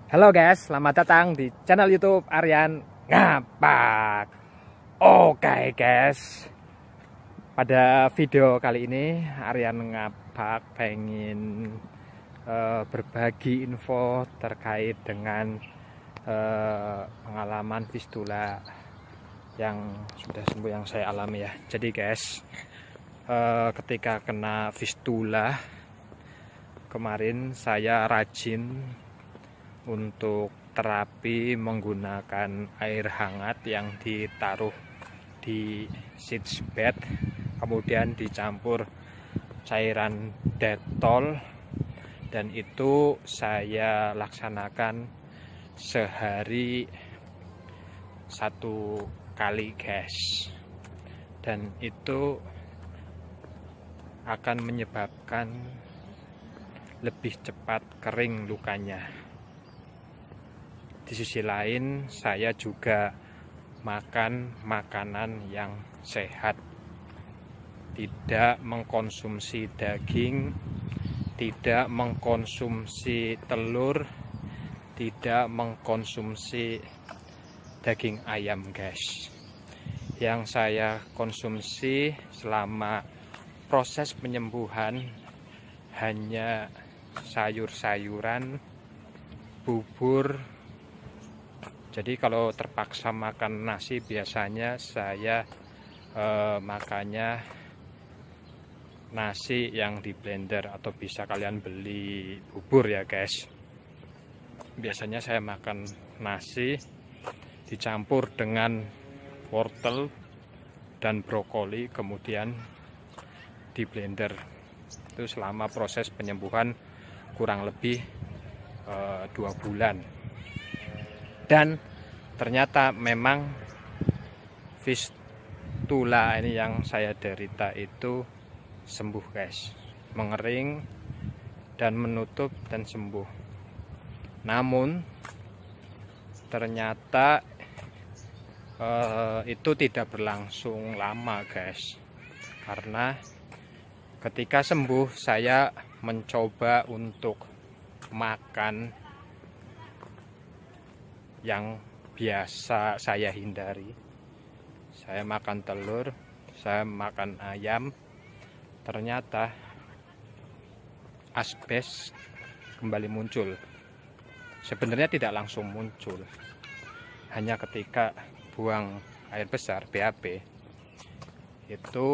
Halo guys, selamat datang di channel YouTube Aryan Ngapak. Oke guys, pada video kali ini Aryan Ngapak pengen berbagi info terkait dengan pengalaman fistula yang sudah sembuh yang saya alami ya. Jadi guys, ketika kena fistula kemarin saya rajin untuk terapi menggunakan air hangat yang ditaruh di sheet bed, kemudian dicampur cairan Dettol, dan itu saya laksanakan sehari 1 kali guys, dan itu akan menyebabkan lebih cepat kering lukanya. Di sisi lain, saya juga makan makanan yang sehat, tidak mengkonsumsi daging, tidak mengkonsumsi telur, tidak mengkonsumsi daging ayam guys. Yang saya konsumsi selama proses penyembuhan hanya sayur-sayuran, bubur. Jadi kalau terpaksa makan nasi, biasanya saya makannya nasi yang di blender, atau bisa kalian beli bubur ya guys. Biasanya saya makan nasi dicampur dengan wortel dan brokoli, kemudian di blender. Itu selama proses penyembuhan kurang lebih 2 bulan. Dan ternyata memang fistula ini yang saya derita itu sembuh guys, mengering dan menutup dan sembuh. Namun ternyata itu tidak berlangsung lama guys, karena ketika sembuh saya mencoba untuk makan yang biasa saya hindari. Saya makan telur, saya makan ayam. Ternyata asbes kembali muncul. Sebenarnya tidak langsung muncul, hanya ketika buang air besar BAB itu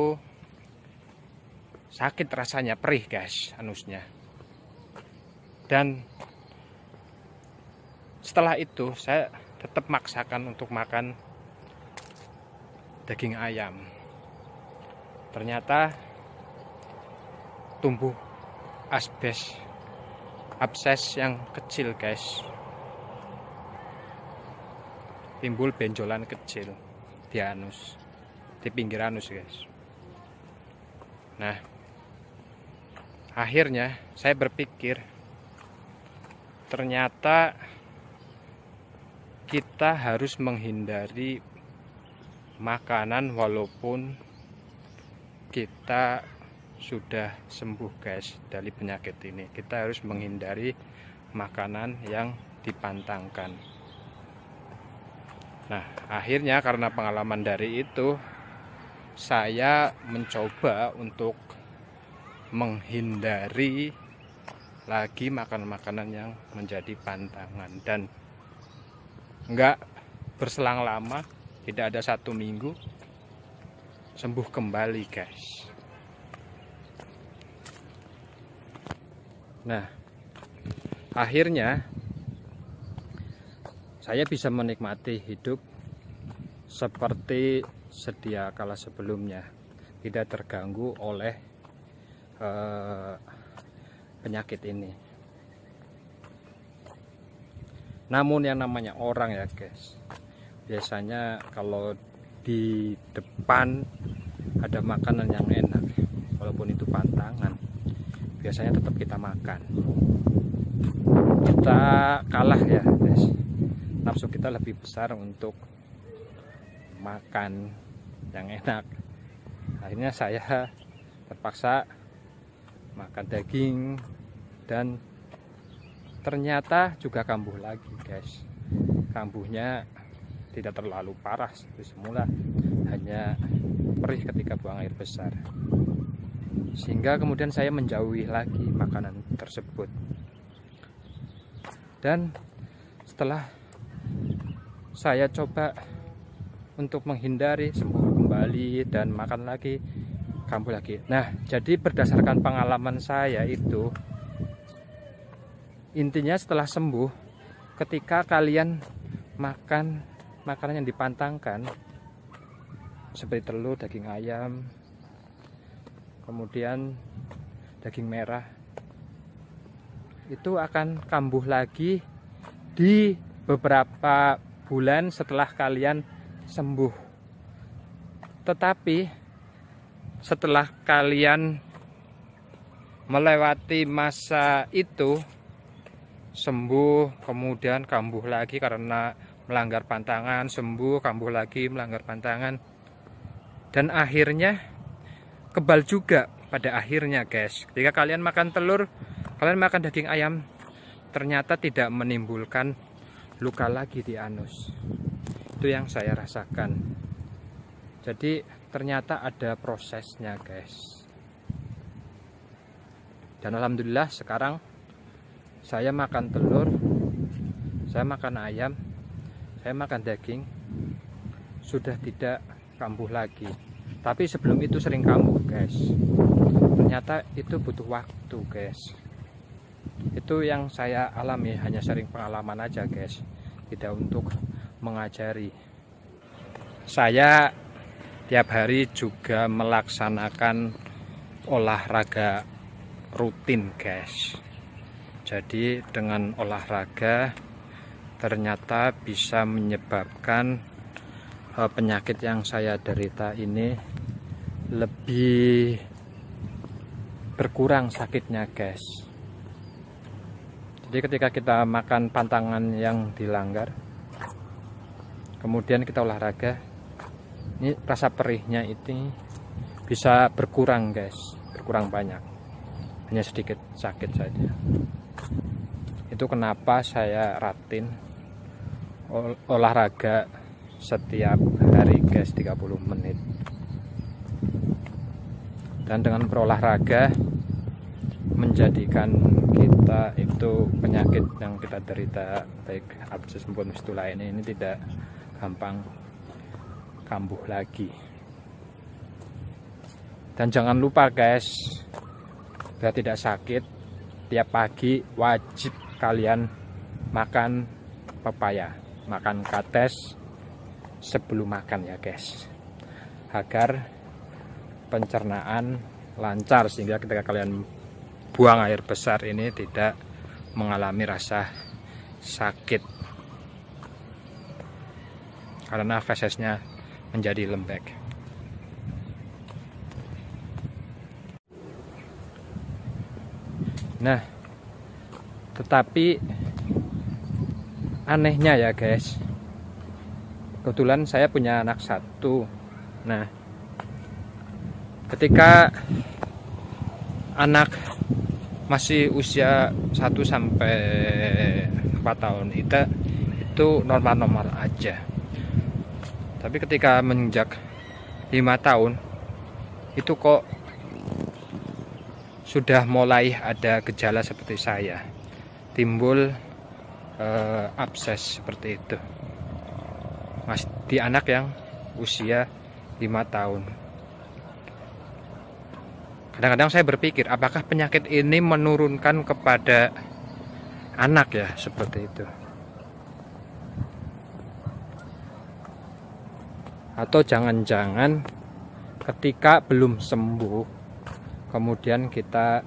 sakit rasanya, perih guys anusnya. Dan setelah itu saya tetap maksakan untuk makan daging ayam. Ternyata tumbuh abses yang kecil guys, timbul benjolan kecil di anus, di pinggir anus guys. Nah, akhirnya saya berpikir ternyata kita harus menghindari makanan walaupun kita sudah sembuh guys dari penyakit ini. Kita harus menghindari makanan yang dipantangkan. Nah, akhirnya karena pengalaman dari itu, saya mencoba untuk menghindari lagi makanan-makanan yang menjadi pantangan. Dan enggak berselang lama, tidak ada 1 minggu, sembuh kembali guys. Nah, akhirnya saya bisa menikmati hidup seperti sedia kala sebelumnya, tidak terganggu oleh penyakit ini. Namun yang namanya orang ya guys, biasanya kalau di depan ada makanan yang enak, walaupun itu pantangan, biasanya tetap kita makan. Kita kalah ya guys, nafsu kita lebih besar untuk makan yang enak. Akhirnya saya terpaksa makan daging dan ternyata juga kambuh lagi guys. Kambuhnya tidak terlalu parah seperti semula, hanya perih ketika buang air besar. Sehingga kemudian saya menjauhi lagi makanan tersebut. Dan setelah saya coba untuk menghindari, sembuh kembali dan makan lagi, kambuh lagi. Nah, jadi berdasarkan pengalaman saya itu, intinya setelah sembuh, ketika kalian makan makanan yang dipantangkan seperti telur, daging ayam, kemudian daging merah, itu akan kambuh lagi di beberapa bulan setelah kalian sembuh. Tetapi setelah kalian melewati masa itu, sembuh kemudian kambuh lagi karena melanggar pantangan, sembuh kambuh lagi melanggar pantangan, dan akhirnya kebal juga pada akhirnya guys. Ketika kalian makan telur, kalian makan daging ayam, ternyata tidak menimbulkan luka lagi di anus. Itu yang saya rasakan. Jadi ternyata ada prosesnya guys. Dan alhamdulillah sekarang saya makan telur, saya makan ayam, saya makan daging, sudah tidak kambuh lagi. Tapi sebelum itu sering kambuh guys. Ternyata itu butuh waktu guys. Itu yang saya alami, hanya sharing pengalaman aja guys, tidak untuk mengajari. Saya tiap hari juga melaksanakan olahraga rutin guys. Jadi dengan olahraga ternyata bisa menyebabkan penyakit yang saya derita ini lebih berkurang sakitnya guys. Jadi ketika kita makan pantangan yang dilanggar, kemudian kita olahraga, ini rasa perihnya itu bisa berkurang guys, berkurang banyak, hanya sedikit sakit saja. Itu kenapa saya rutin olahraga setiap hari guys, 30 menit. Dan dengan berolahraga menjadikan kita itu penyakit yang kita derita, baik abses maupun fistula ini tidak gampang kambuh lagi. Dan jangan lupa guys, biar tidak sakit, tiap pagi wajib kalian makan pepaya, makan kates sebelum makan ya guys, agar pencernaan lancar, sehingga ketika kalian buang air besar ini tidak mengalami rasa sakit karena fesesnya menjadi lembek. Nah, tetapi anehnya ya guys, kebetulan saya punya anak satu. Nah, ketika anak masih usia 1 sampai 4 tahun itu normal-normal aja. Tapi ketika menginjak 5 tahun itu kok sudah mulai ada gejala seperti saya, timbul abses seperti itu. Mas, di anak yang usia 5 tahun. Kadang-kadang saya berpikir, apakah penyakit ini menurunkan kepada anak ya, seperti itu. Atau jangan-jangan ketika belum sembuh, kemudian kita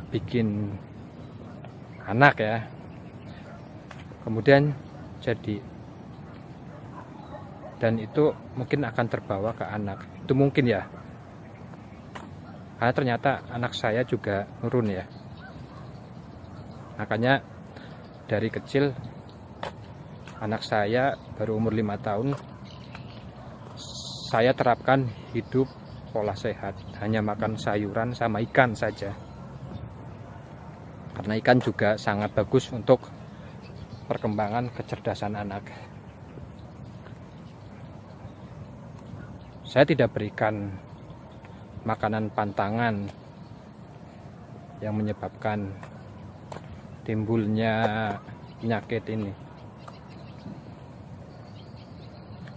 bikin anak ya, kemudian jadi, dan itu mungkin akan terbawa ke anak. Itu mungkin ya, karena ternyata anak saya juga nurun ya. Makanya dari kecil anak saya baru umur 5 tahun saya terapkan hidup pola sehat, hanya makan sayuran sama ikan saja. karena ikan juga sangat bagus untuk perkembangan kecerdasan anak. Saya tidak berikan makanan pantangan yang menyebabkan timbulnya penyakit ini.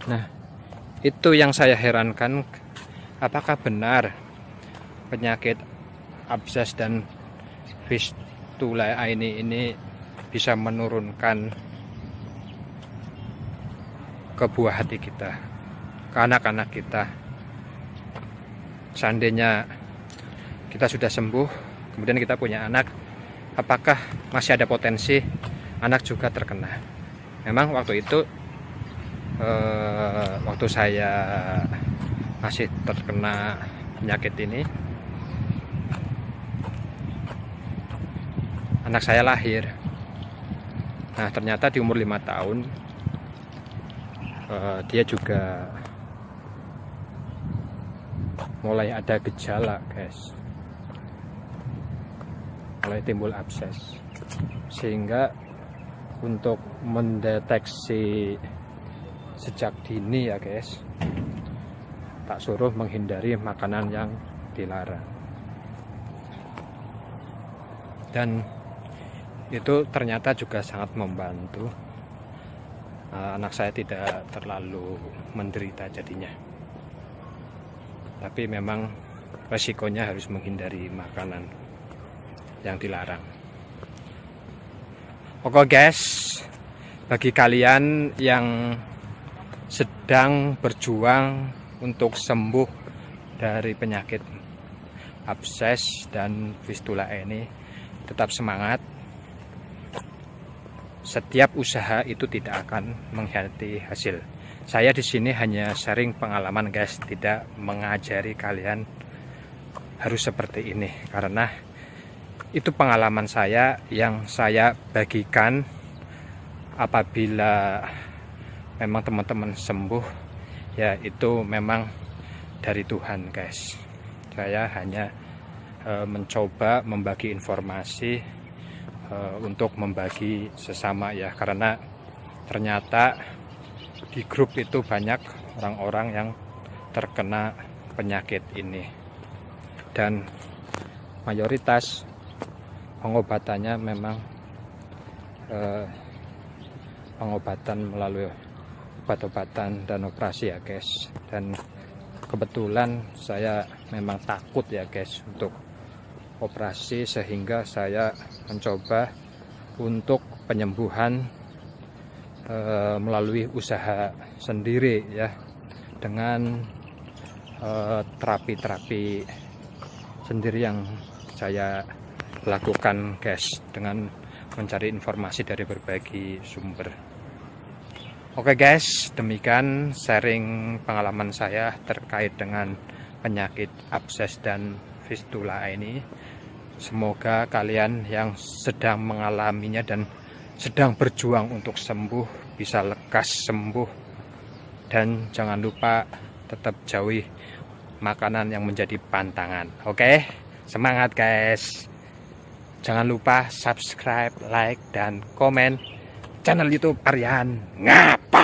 Nah, itu yang saya herankan, apakah benar penyakit abses dan fistula ini bisa menurunkan ke buah hati kita, ke anak-anak kita. Seandainya kita sudah sembuh, kemudian kita punya anak, apakah masih ada potensi anak juga terkena? Memang waktu itu, waktu saya masih terkena penyakit ini, anak saya lahir. Nah, ternyata di umur 5 tahun dia juga mulai ada gejala, guys, mulai timbul abses. Sehingga untuk mendeteksi sejak dini ya guys, tak suruh menghindari makanan yang dilarang. Dan itu ternyata juga sangat membantu. Anak saya tidak terlalu menderita jadinya. Tapi memang resikonya harus menghindari makanan yang dilarang. Oke guys, bagi kalian yang sedang berjuang untuk sembuh dari penyakit abses dan fistula ini, tetap semangat. Setiap usaha itu tidak akan mengkhianati hasil. Saya di sini hanya sharing pengalaman guys, tidak mengajari kalian harus seperti ini, karena itu pengalaman saya yang saya bagikan. Apabila memang teman-teman sembuh, ya itu memang dari Tuhan guys. Saya hanya mencoba membagi informasi untuk membagi sesama ya, karena ternyata di grup itu banyak orang-orang yang terkena penyakit ini, dan mayoritas pengobatannya memang pengobatan melalui obat-obatan dan operasi ya guys. Dan kebetulan saya memang takut ya guys untuk operasi, sehingga saya mencoba untuk penyembuhan melalui usaha sendiri ya, dengan terapi-terapi sendiri yang saya lakukan guys, dengan mencari informasi dari berbagai sumber. Oke guys, demikian sharing pengalaman saya terkait dengan penyakit abses dan fistula ini. Semoga kalian yang sedang mengalaminya dan sedang berjuang untuk sembuh bisa lekas sembuh, dan jangan lupa tetap jauhi makanan yang menjadi pantangan. Oke, semangat guys. Jangan lupa subscribe, like, dan komen channel YouTube Aryan Ngapa.